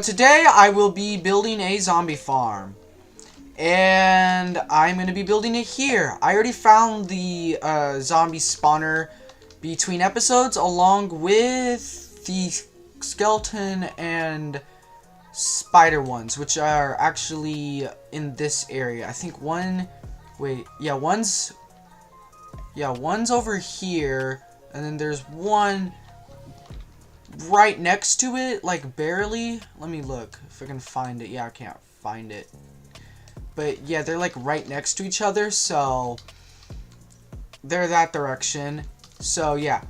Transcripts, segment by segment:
Today I will be building a zombie farm. And I'm going to be building it here. I already found the zombie spawner between episodes along with the skeleton and spider ones, which are actually in this area. I think one's over here, and then there's one right next to it, like barely. Let me look if I can find it. Yeah, I can't find it. But yeah, they're like right next to each other, so they're that direction. So yeah.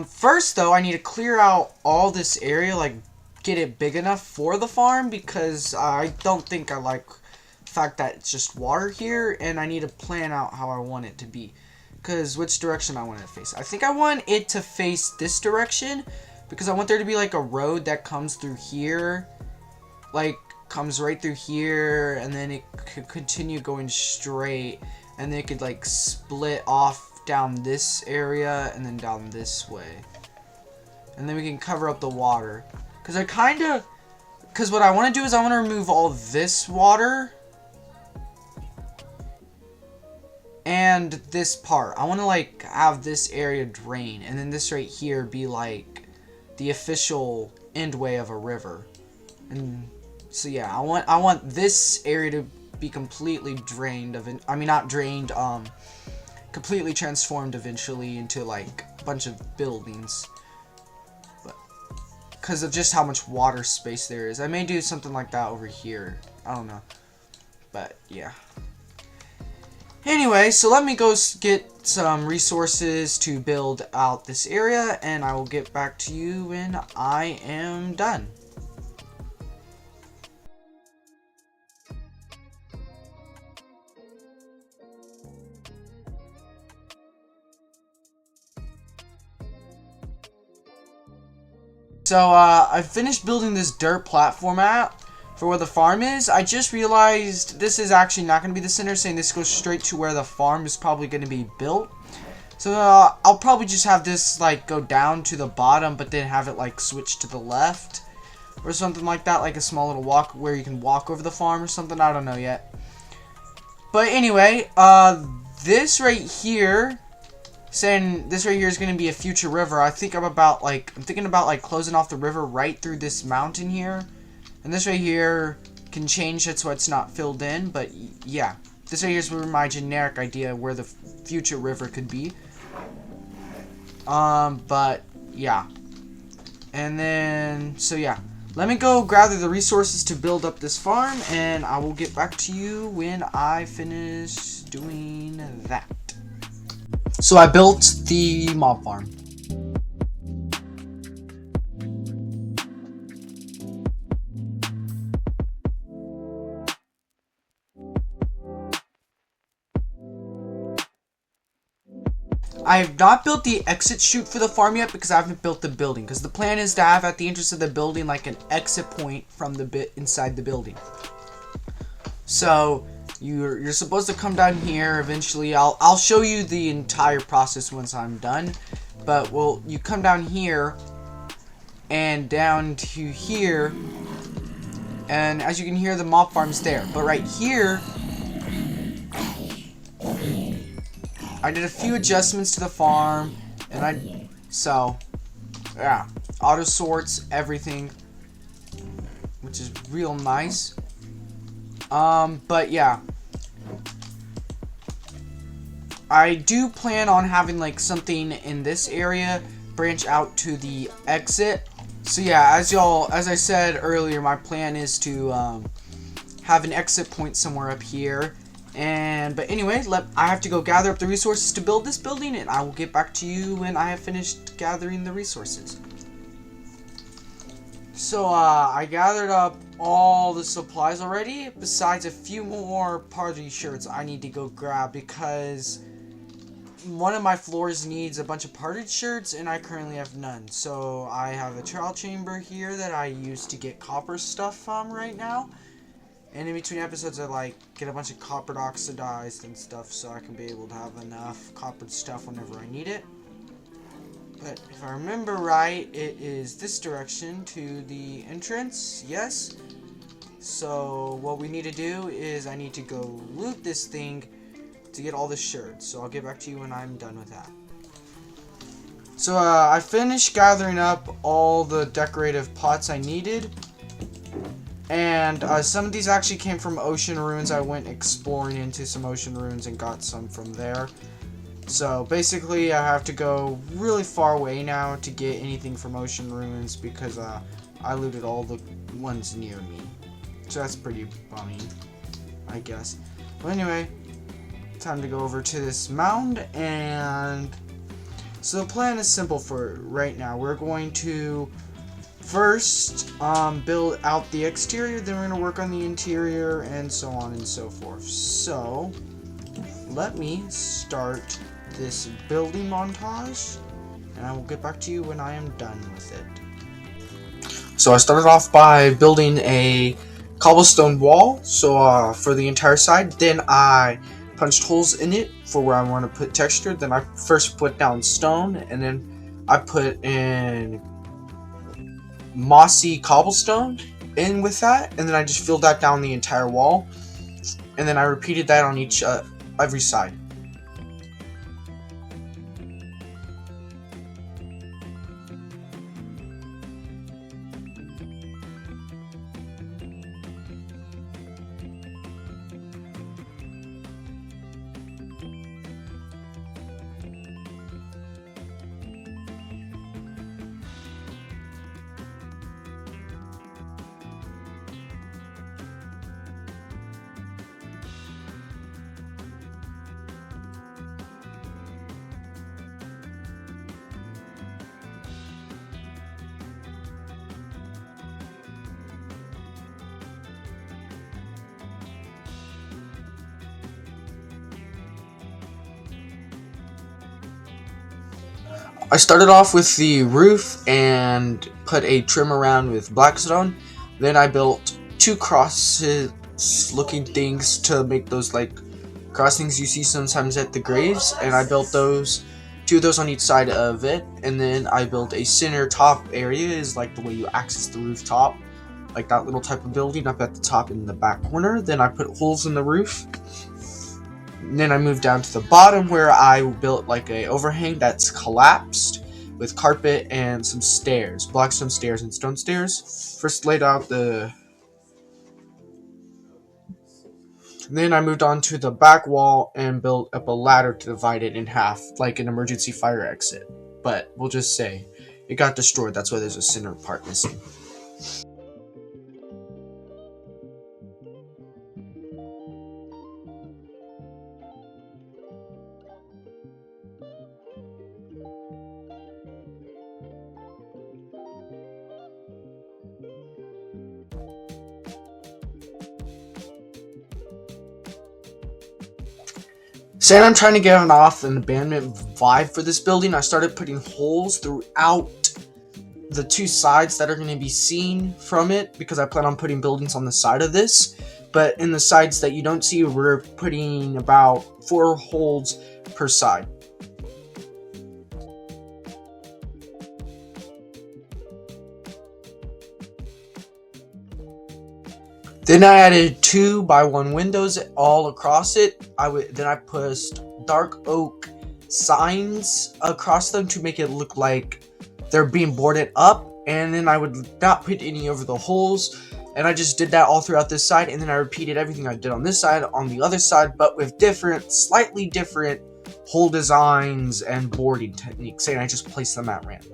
First though, I need to clear out all this area, like get it big enough for the farm, because I don't think I like the fact that it's just water here, and I need to plan out how I want it to be. Because which direction I want it to face. I think I want it to face this direction, because I want there to be like a road that comes through here, like comes right through here, and then it could continue going straight, and then it could like split off down this area and then down this way, and then we can cover up the water. Because what I want to do is I want to remove all this water and this part. I want to like have this area drain, and then this right here be like the official endway of a river. And so yeah, I want this area to be completely drained completely transformed eventually into like a bunch of buildings. But because of just how much water space there is, I may do something like that over here. I don't know. But yeah. Anyway, so let me go get some resources to build out this area, and I will get back to you when I am done. So, I finished building this dirt platform app for where the farm is. I just realized this is actually not going to be the center, saying this goes straight to where the farm is probably going to be built. So, I'll probably just have this, like, go down to the bottom, but then have it, like, switch to the left. Or something like that, like a small little walk where you can walk over the farm or something. I don't know yet. But anyway, this right here, saying this right here is going to be a future river. I'm thinking about like closing off the river right through this mountain here, and this right here can change it so it's not filled in. But yeah, this right here is my generic idea where the future river could be. But yeah, and then so yeah, let me go gather the resources to build up this farm, and I will get back to you when I finish doing that. So I built the mob farm. I have not built the exit chute for the farm yet because I haven't built the building. Because the plan is to have at the entrance of the building like an exit point from the bit inside the building. So you're supposed to come down here eventually. I'll show you the entire process once I'm done. But you come down here and down to here, and as you can hear, the mob farm's there. But right here, I did a few adjustments to the farm, and yeah, auto sorts everything, which is real nice. But yeah, I do plan on having like something in this area branch out to the exit. So yeah, as I said earlier, my plan is to have an exit point somewhere up here. But anyway, I have to go gather up the resources to build this building, and I will get back to you when I have finished gathering the resources. So I gathered up all the supplies already, besides a few more party shirts I need to go grab, because one of my floors needs a bunch of party shirts, and I currently have none. So I have a trial chamber here that I use to get copper stuff from right now. And in between episodes, I like get a bunch of copper oxidized and stuff, so I can be able to have enough copper stuff whenever I need it. But if I remember right, it is this direction to the entrance. Yes. So what we need to do is I need to go loot this thing to get all the shirts. So I'll get back to you when I'm done with that. So I finished gathering up all the decorative pots I needed. And some of these actually came from Ocean Ruins. I went exploring into some Ocean Ruins and got some from there. So basically I have to go really far away now to get anything from Ocean Ruins because I looted all the ones near me. So that's pretty bummy, I guess. Well, anyway, time to go over to this mound. And so the plan is simple for right now. We're going to first build out the exterior, then we're going to work on the interior, and so on and so forth. So let me start this building montage, and I will get back to you when I am done with it. So I started off by building a cobblestone wall, so for the entire side. Then I punched holes in it for where I want to put texture. Then I first put down stone, and then I put in mossy cobblestone in with that, and then I just filled that down the entire wall, and then I repeated that on each every side. I started off with the roof and put a trim around with blackstone. Then I built two crosses looking things to make those like crossings you see sometimes at the graves, and I built those, two of those on each side of it. And then I built a center top area, is like the way you access the rooftop, like that little type of building up at the top in the back corner. Then I put holes in the roof. And then I moved down to the bottom where I built like a overhang that's collapsed with carpet and some stairs, blackstone stairs and stone stairs. First laid out the... Then I moved on to the back wall and built up a ladder to divide it in half, like an emergency fire exit. But we'll just say it got destroyed, that's why there's a center part missing. Saying I'm trying to get off an abandonment vibe for this building, I started putting holes throughout the two sides that are going to be seen from it, because I plan on putting buildings on the side of this. But in the sides that you don't see, we're putting about 4 holes per side. Then I added 2x1 windows all across it. Then I pushed dark oak signs across them to make it look like they're being boarded up. And then I would not put any over the holes. And I just did that all throughout this side. And then I repeated everything I did on this side on the other side, but with different, slightly different hole designs and boarding techniques. And I just placed them at random.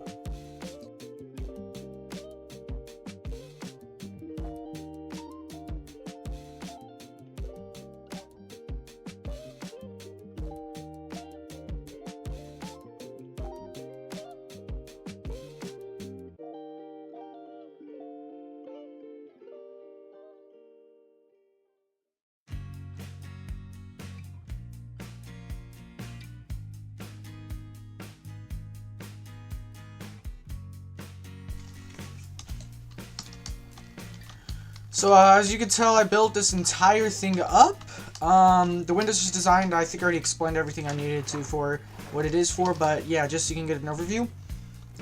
So as you can tell, I built this entire thing up. The windows is designed, I think I already explained everything I needed to for what it is for, but yeah, just so you can get an overview.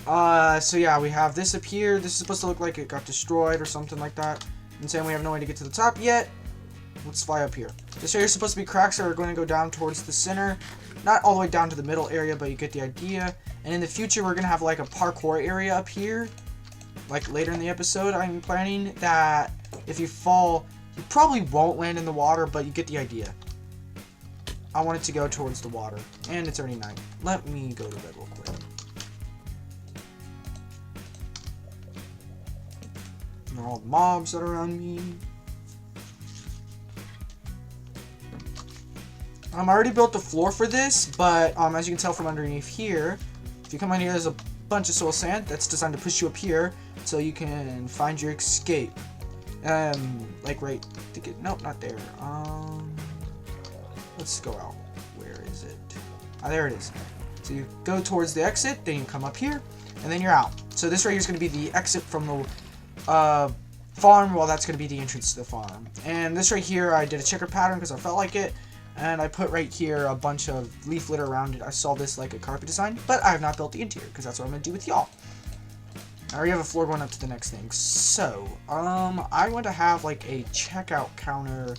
So yeah, we have this up here. This is supposed to look like it got destroyed or something like that. And saying we have no way to get to the top yet. Let's fly up here. This area is supposed to be cracks that are going to go down towards the center. Not all the way down to the middle area, but you get the idea. And in the future, we're going to have like a parkour area up here. Like later in the episode, I'm planning that if you fall, you probably won't land in the water, but you get the idea. I want it to go towards the water. And it's already night. Let me go to bed real quick. And all the mobs that are around me. I already built the floor for this, but as you can tell from underneath here, if you come in here, there's a bunch of soil sand that's designed to push you up here so you can find your escape. Like right, nope, not there. Let's go out. Where is it? Ah, there it is. So you go towards the exit, then you come up here, and then you're out. So this right here is going to be the exit from the farm, while that's going to be the entrance to the farm. And this right here, I did a checker pattern because I felt like it. And I put right here a bunch of leaf litter around it. I saw this like a carpet design, but I have not built the interior because that's what I'm going to do with y'all. I already have a floor going up to the next thing. So, I want to have like a checkout counter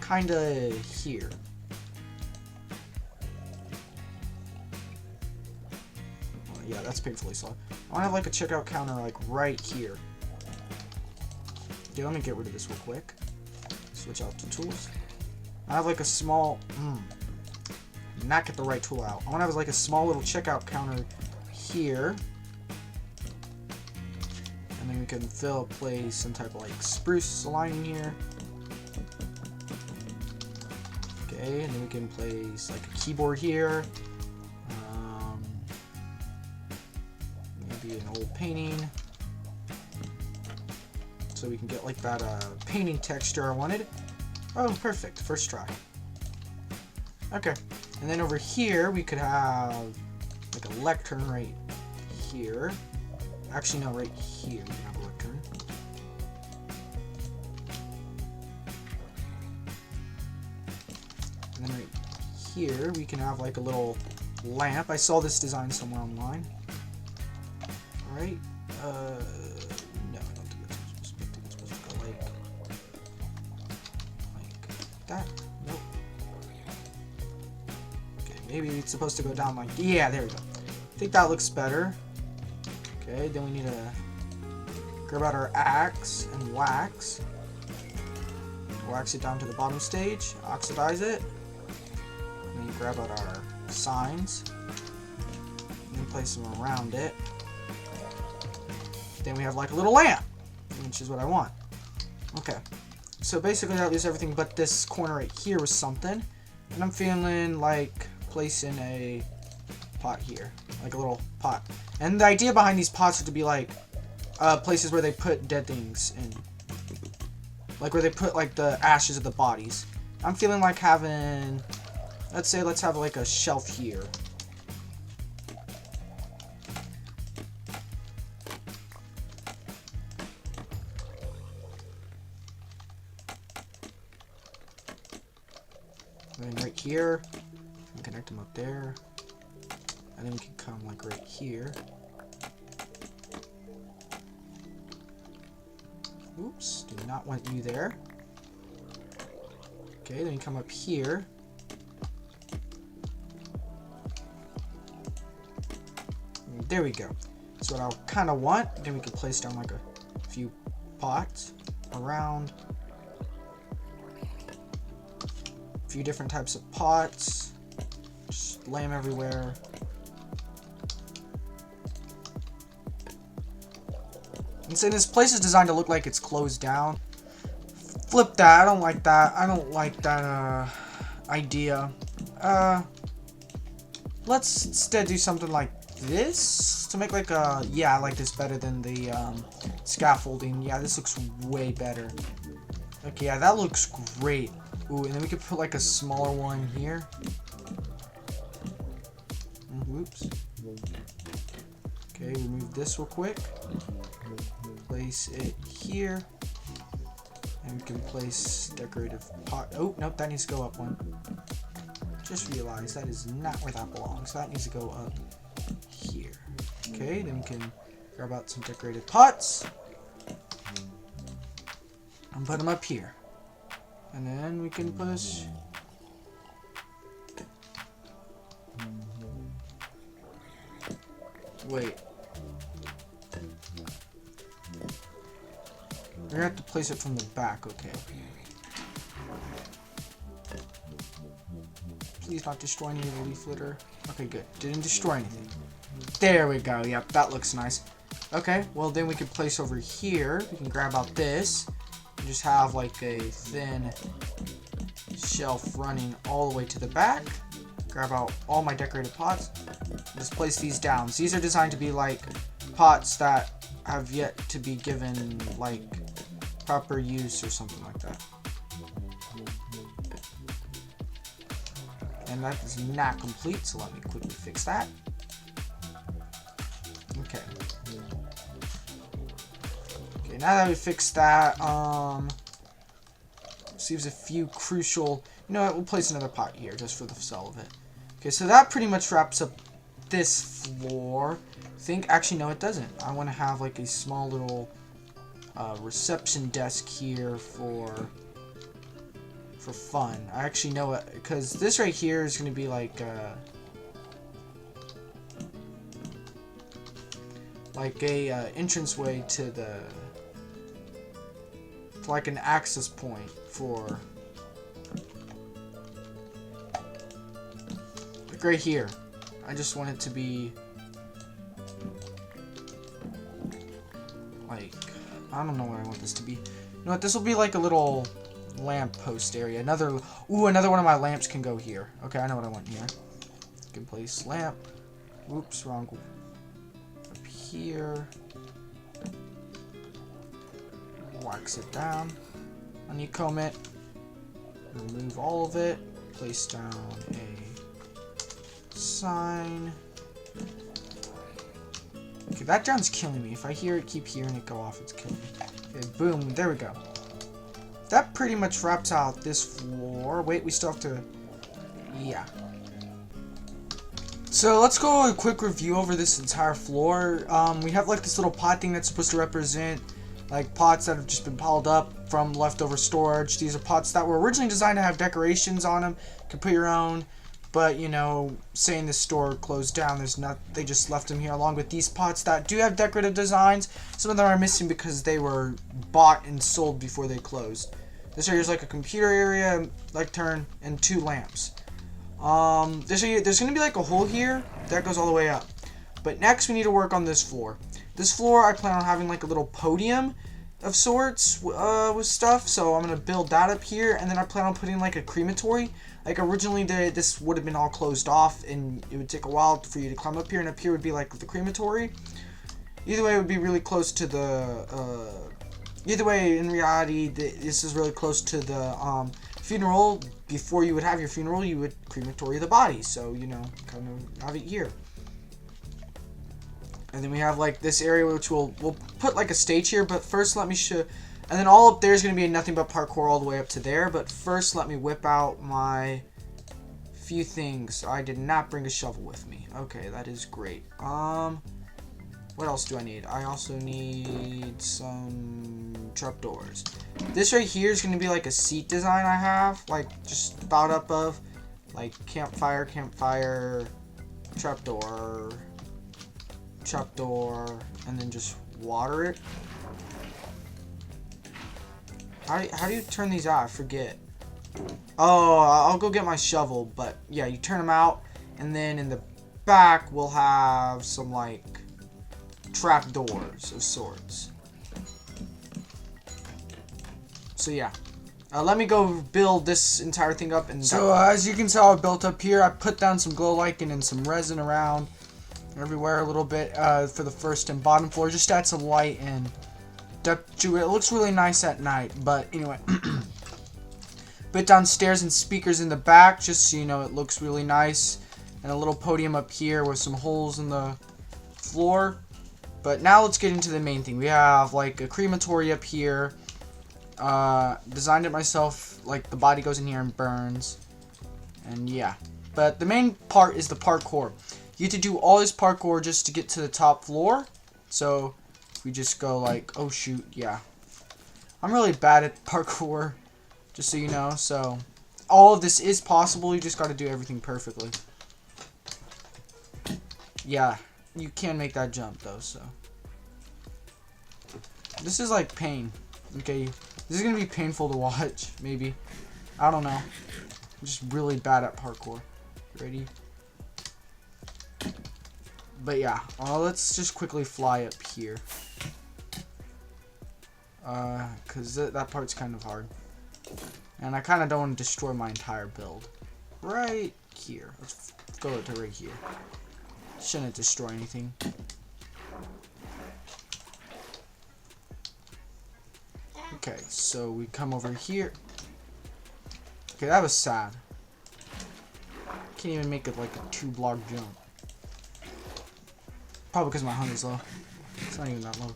kind of here. Yeah, that's painfully slow. I want to have like a checkout counter like right here. Okay, let me get rid of this real quick. Switch out to tools. I have like a small, not get the right tool out. I want to have like a small little checkout counter here. And then we can place some type of like spruce lining here. Okay, and then we can place like a keyboard here. Maybe an old painting. So we can get like that painting texture I wanted. Oh, perfect. First try. Okay. And then over here, we could have like a lectern right here. Actually, no, right here we can have a lectern. And then right here, we can have like a little lamp. I saw this design somewhere online. Alright. No, I don't think it's supposed to go like that. Nope. Okay, maybe it's supposed to go down like, yeah, there we go. I think that looks better. Okay, then we need to grab out our axe and wax it down to the bottom stage, oxidize it, and then grab out our signs and place them around it. Then we have like a little lamp, which is what I want. Okay. So basically that leaves everything but this corner right here with something. And I'm feeling like placing a pot here. Like a little pot. And the idea behind these pots are to be like places where they put dead things in. Like where they put like the ashes of the bodies. I'm feeling like having, let's have like a shelf here. And then right here, we can connect them up there. And then we can come like right here. Oops, do not want you there. Okay, then you come up here. And there we go. That's what I'll kind of want. Then we can place down like a few pots around. A few different types of pots. Just lay them everywhere. And so this place is designed to look like it's closed down. Flip that. I don't like that. I don't like that idea. Let's instead do something like this to make like a, yeah, I like this better than the scaffolding. Yeah, this looks way better. Okay, yeah, that looks great. Ooh, and then we could put like a smaller one here. Whoops. Okay, remove this real quick. Place it here. And we can place decorative pot. Oh, nope, that needs to go up one. Just realized that is not where that belongs. That needs to go up here. Okay, then we can grab out some decorated pots and put them up here. And then we can push. Wait. We're gonna have to place it from the back, okay. Please not destroy any of the leaf litter. Okay, good. Didn't destroy anything. There we go. Yep, that looks nice. Okay, well then we can place over here. We can grab out this. And just have like a thin shelf running all the way to the back. Grab out all my decorated pots. Just place these down. So these are designed to be like pots that have yet to be given like proper use or something like that. And that is not complete, so let me quickly fix that. Okay. Okay, now that we fixed that, receives a few crucial. You know what? We'll place another pot here just for the sell of it. Okay, so that pretty much wraps up this floor. Actually, no, it doesn't. I want to have like a small little reception desk here for fun. I actually know it because this right here is going to be like a entranceway to like an access point for like right here. I just want it to be like, I don't know what I want this to be. You know what? This will be like a little lamp post area. Another one of my lamps can go here. Okay, I know what I want here. Can place lamp. Oops, wrong. Up here. Wax it down. Honeycomb it. Remove all of it. Place down a sign. Okay, that drone's killing me. If I keep hearing it go off, it's killing me. Okay, boom. There we go. That pretty much wraps out this floor. Wait, we still have to. Yeah. So let's go a quick review over this entire floor. We have like this little pot thing that's supposed to represent like pots that have just been piled up from leftover storage. These are pots that were originally designed to have decorations on them. You can put your own. But, you know, saying this store closed down, they just left them here along with these pots that do have decorative designs. Some of them are missing because they were bought and sold before they closed. This area is like a computer area, lectern, and 2 lamps. There's going to be like a hole here that goes all the way up. But next we need to work on this floor. This floor I plan on having like a little podium of sorts with stuff. So I'm going to build that up here, and then I plan on putting like a crematory. Like originally this would have been all closed off and it would take a while for you to climb up here, and up here would be like the crematory. Either way, it would be really close to the, either way, in reality, this is really close to the funeral. Before you would have your funeral, you would crematory the body. So, you know, kind of have it here. And then we have like this area which we'll put like a stage here, but first let me show. And then all up there is going to be nothing but parkour all the way up to there. But first, let me whip out my few things. I did not bring a shovel with me. Okay, that is great. What else do I need? I also need some trapdoors. This right here is going to be like a seat design I have. Like, just thought up of. Like, campfire, trapdoor, and then just water it. How do you turn these out? I forget. Oh, I'll go get my shovel. But yeah, you turn them out, and then in the back we'll have some like trapdoors of sorts. So yeah, let me go build this entire thing up. And so as you can tell, I built up here. I put down some glow lichen and some resin around everywhere a little bit for the first and bottom floor, just to add some light and depth to it. It looks really nice at night. But anyway, put down stairs and speakers in the back, just so you know it looks really nice, and a little podium up here with some holes in the floor. But now let's get into the main thing. We have like a crematory up here. Designed it myself. Like the body goes in here and burns, and yeah. But the main part is the parkour. You have to do all this parkour just to get to the top floor. So we just go like, oh shoot, yeah. I'm really bad at parkour, just so you know. So all of this is possible. You just got to do everything perfectly. Yeah, you can make that jump though. So this is like pain. Okay, this is gonna be painful to watch. Maybe, I don't know. I'm just really bad at parkour. Ready? But yeah, let's just quickly fly up here. Cause that part's kind of hard. And I kind of don't want to destroy my entire build. Right here. Let's go to right here. Shouldn't destroy anything. Okay, so we come over here. Okay, that was sad. Can't even make it like a 2-block jump. Probably because my hunger's low. It's not even that low.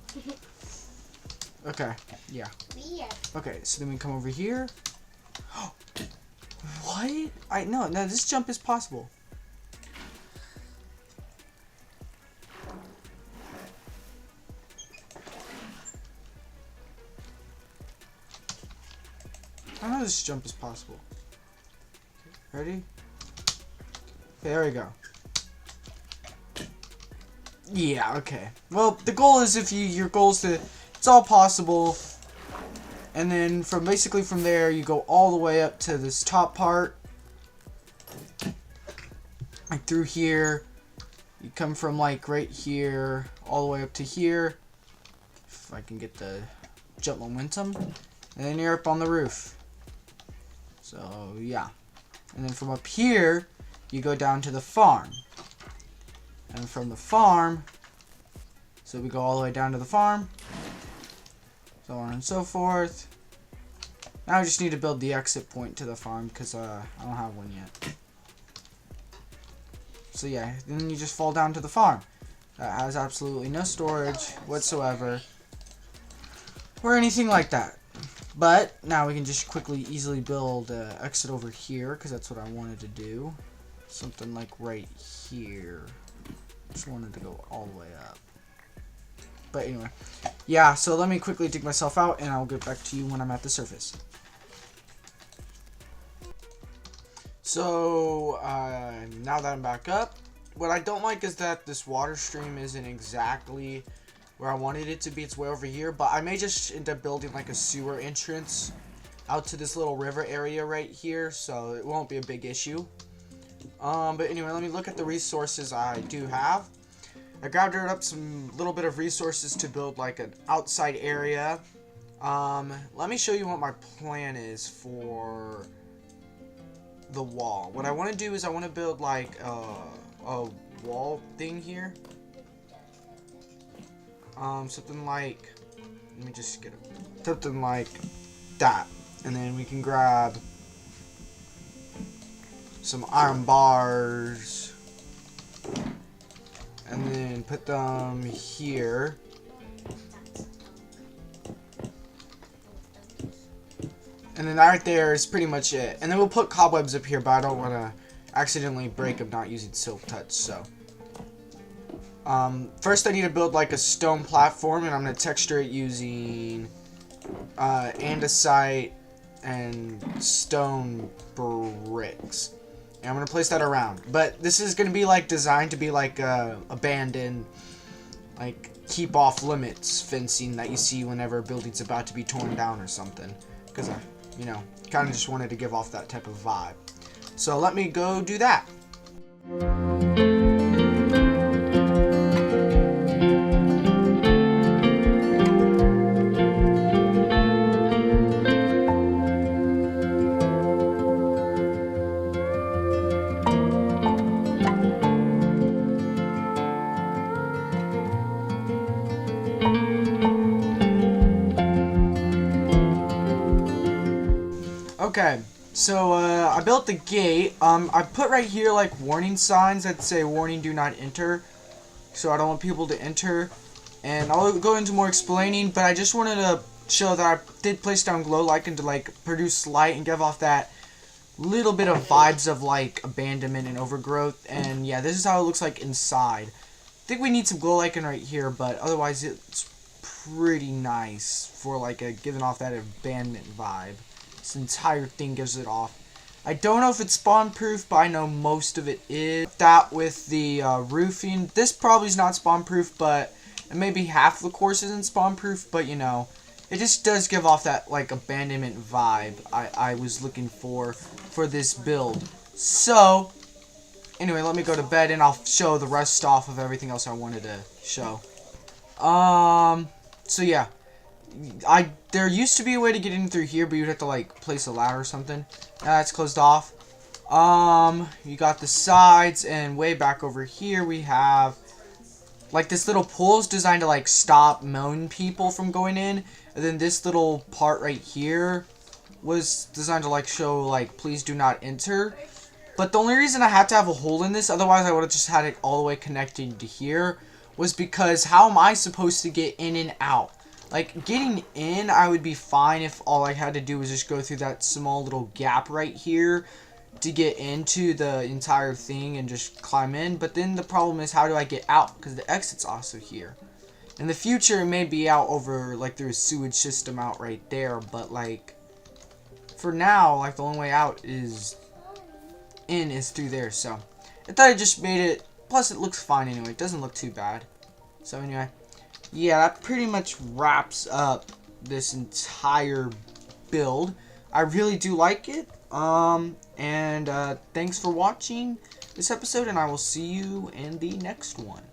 Okay, yeah. Okay, so then we come over here. What? No, this jump is possible. I know this jump is possible. Ready? Okay, there we go. Yeah, okay. Well, the goal is your goal is to, it's all possible. And then basically from there, you go all the way up to this top part. Like through here. You come from like right here, all the way up to here. If I can get the jump momentum. And then you're up on the roof. So, yeah. And then from up here, you go down to the farm. And from the farm, so we go all the way down to the farm, so on and so forth. Now we just need to build the exit point to the farm because I don't have one yet. So yeah, then you just fall down to the farm. That has absolutely no storage whatsoever or anything like that. But now we can just quickly, easily build an exit over here because that's what I wanted to do. Something like right here. Just wanted to go all the way up. But anyway, yeah, so let me quickly dig myself out and I'll get back to you when I'm at the surface. So, now that I'm back up, what I don't like is that this water stream isn't exactly where I wanted it to be. It's way over here, but I may just end up building like a sewer entrance out to this little river area right here, so it won't be a big issue. But anyway, let me look at the resources I do have. I gathered up some little bit of resources to build like an outside area. Let me show you what my plan is for the wall. What I want to do is I want to build like a wall thing here. Something like, let me just get it. Something like that. And then we can grab some iron bars and then put them here. And then right there is pretty much it. And then we'll put cobwebs up here, but I don't want to accidentally break them not using silk touch, so. First I need to build like a stone platform, and I'm going to texture it using andesite and stone bricks. And I'm going to place that around. But this is going to be like designed to be like abandoned, like keep off limits fencing that you see whenever a building's about to be torn down or something. Because I, you know, kind of just wanted to give off that type of vibe. So let me go do that. Okay, so I built the gate. I put right here like warning signs that say warning, do not enter. So I don't want people to enter. And I'll go into more explaining, but I just wanted to show that I did place down glow lichen to like produce light and give off that little bit of vibes of like abandonment and overgrowth. And yeah, this is how it looks like inside. I think we need some glow lichen right here, but otherwise it's pretty nice for like giving off that abandonment vibe. This entire thing gives it off. I don't know if it's spawn proof, but I know most of it is. That with the roofing, this probably is not spawn proof, but maybe half the course isn't spawn proof, but you know, it just does give off that like abandonment vibe I was looking for this build. So anyway, let me go to bed and I'll show the rest off of everything else I wanted to show. So yeah, there used to be a way to get in through here, but you'd have to like place a ladder or something. Now that's closed off. You got the sides, and way back over here we have like this little pool is designed to like stop moan people from going in, and then this little part right here was designed to like show like please do not enter. But the only reason I had to have a hole in this, otherwise I would have just had it all the way connected to here, was because how am I supposed to get in and out? Like, getting in, I would be fine if all I had to do was just go through that small little gap right here to get into the entire thing and just climb in. But then the problem is, how do I get out? Because the exit's also here. In the future, it may be out over, like, through a sewage system out right there. But, like, for now, like, the only way out is through there. So, I thought I just made it. Plus, it looks fine anyway. It doesn't look too bad. So, anyway. Yeah, that pretty much wraps up this entire build. I really do like it. Thanks for watching this episode, and I will see you in the next one.